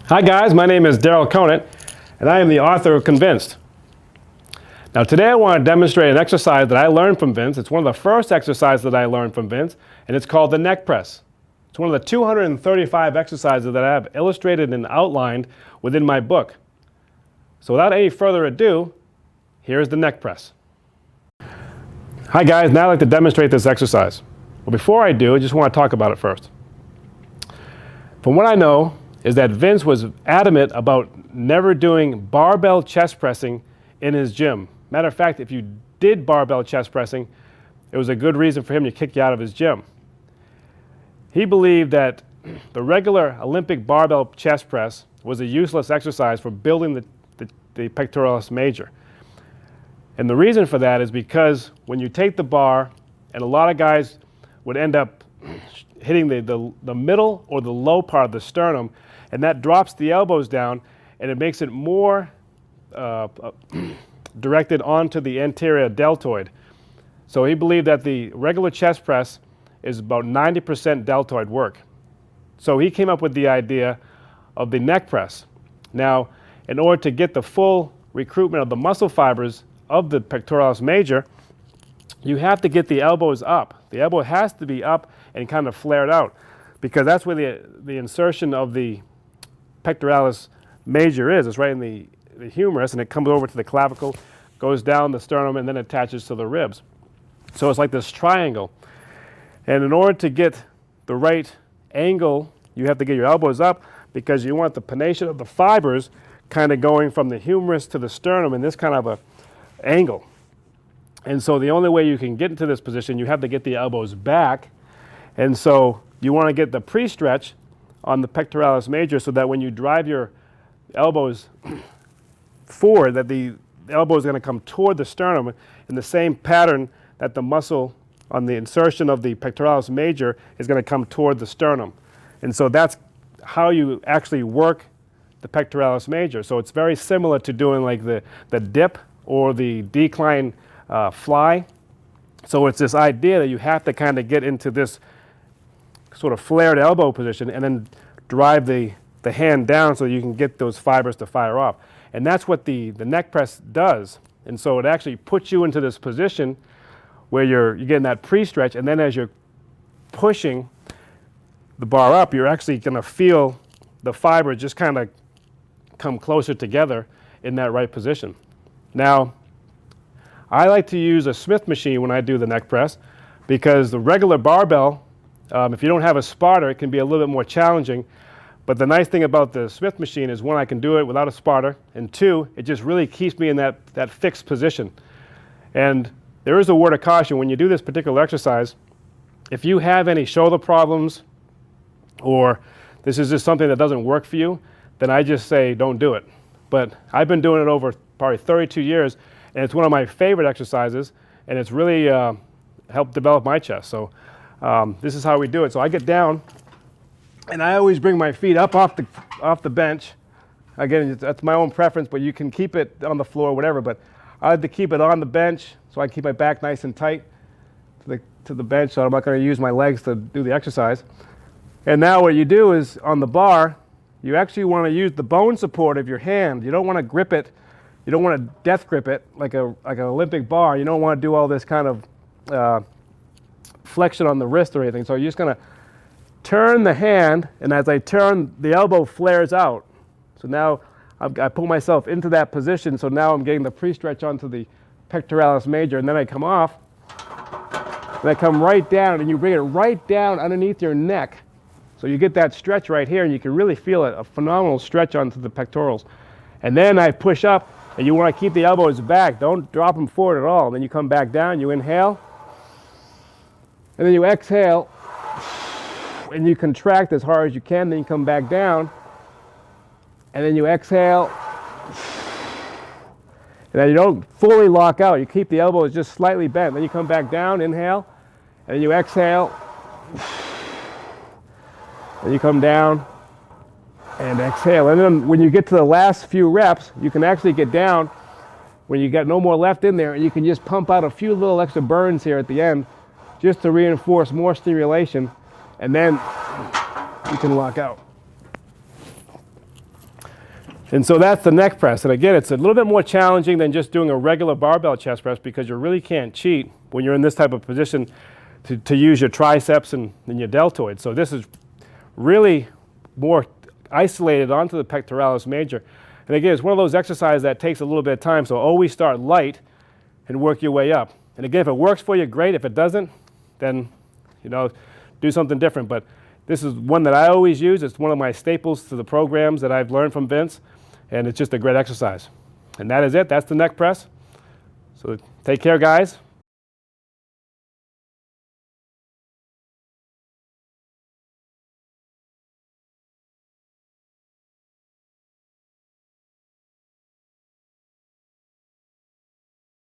Hi guys, my name is Daryl Conant, and I am the author of Convinced. Now today I want to demonstrate an exercise that I learned from Vince. It's one of the first exercises that I learned from Vince, and it's called the neck press. It's one of the 235 exercises that I have illustrated and outlined within my book. So without any further ado, here's the neck press. Hi guys, now I'd like to demonstrate this exercise. Well, before I do, I just want to talk about it first. From what I know, is that Vince was adamant about never doing barbell chest pressing in his gym. Matter of fact, if you did barbell chest pressing, it was a good reason for him to kick you out of his gym. He believed that the regular Olympic barbell chest press was a useless exercise for building the pectoralis major. And the reason for that is because when you take the bar, and a lot of guys would end up hitting the middle or the low part of the sternum, and that drops the elbows down, and it makes it more directed onto the anterior deltoid. So he believed that the regular chest press is about 90% deltoid work. So he came up with the idea of the neck press. Now, in order to get the full recruitment of the muscle fibers of the pectoralis major, you have to get the elbows up. The elbow has to be up and kind of flared out, because that's where the insertion of the pectoralis major is. It's right in the humerus, and it comes over to the clavicle, goes down the sternum, and then attaches to the ribs. So it's like this triangle. And in order to get the right angle, you have to get your elbows up, because you want the pronation of the fibers kind of going from the humerus to the sternum in this kind of a angle. And so the only way you can get into this position, you have to get the elbows back. And so you want to get the pre-stretch on the pectoralis major, so that when you drive your elbows forward, that the elbow is going to come toward the sternum in the same pattern that the muscle on the insertion of the pectoralis major is going to come toward the sternum. And so that's how you actually work the pectoralis major. So it's very similar to doing like the dip or the decline fly. So it's this idea that you have to kind of get into this sort of flared elbow position and then drive the hand down so you can get those fibers to fire off. And that's what the neck press does. And so it actually puts you into this position where you're getting that pre-stretch, and then as you're pushing the bar up, you're actually going to feel the fiber just kind of come closer together in that right position. Now, I like to use a Smith machine when I do the neck press, because the regular barbell, if you don't have a spotter, it can be a little bit more challenging. But the nice thing about the Smith machine is, one, I can do it without a spotter, and two, it just really keeps me in that fixed position. And there is a word of caution when you do this particular exercise. If you have any shoulder problems, or this is just something that doesn't work for you, then I just say don't do it. But I've been doing it over probably 32 years, and it's one of my favorite exercises, and it's really helped develop my chest. So this is how we do it. So I get down, and I always bring my feet up off the bench. Again, that's my own preference, but you can keep it on the floor, whatever. But I like to keep it on the bench, so I keep my back nice and tight to the bench, so I'm not going to use my legs to do the exercise. And now what you do is, on the bar, you actually want to use the bone support of your hand. You don't want to grip it. You don't want to death grip it like an Olympic bar. You don't want to do all this kind of flexion on the wrist or anything. So you're just going to turn the hand, and as I turn, the elbow flares out. So now I pull myself into that position, so now I'm getting the pre-stretch onto the pectoralis major, and then I come off, and I come right down, and you bring it right down underneath your neck. So you get that stretch right here, and you can really feel it, a phenomenal stretch onto the pectorals. And then I push up, and you want to keep the elbows back. Don't drop them forward at all. Then you come back down, you inhale, and then you exhale, and you contract as hard as you can. Then you come back down, and then you exhale, and then you don't fully lock out. You keep the elbows just slightly bent. Then you come back down, inhale, and then you exhale, and you come down and exhale. And then when you get to the last few reps, you can actually get down when you got no more left in there, and you can just pump out a few little extra burns here at the end just to reinforce more stimulation, and then you can lock out. And so that's the neck press. And again, it's a little bit more challenging than just doing a regular barbell chest press because you really can't cheat when you're in this type of position to use your triceps and your deltoid. So this is really more isolated onto the pectoralis major. And again, it's one of those exercises that takes a little bit of time, so always start light and work your way up. And again, if it works for you, great. If it doesn't, then do something different. But this is one that I always use. It's one of my staples to the programs that I've learned from Vince, and it's just a great exercise. And that is it. That's the neck press. So take care, guys.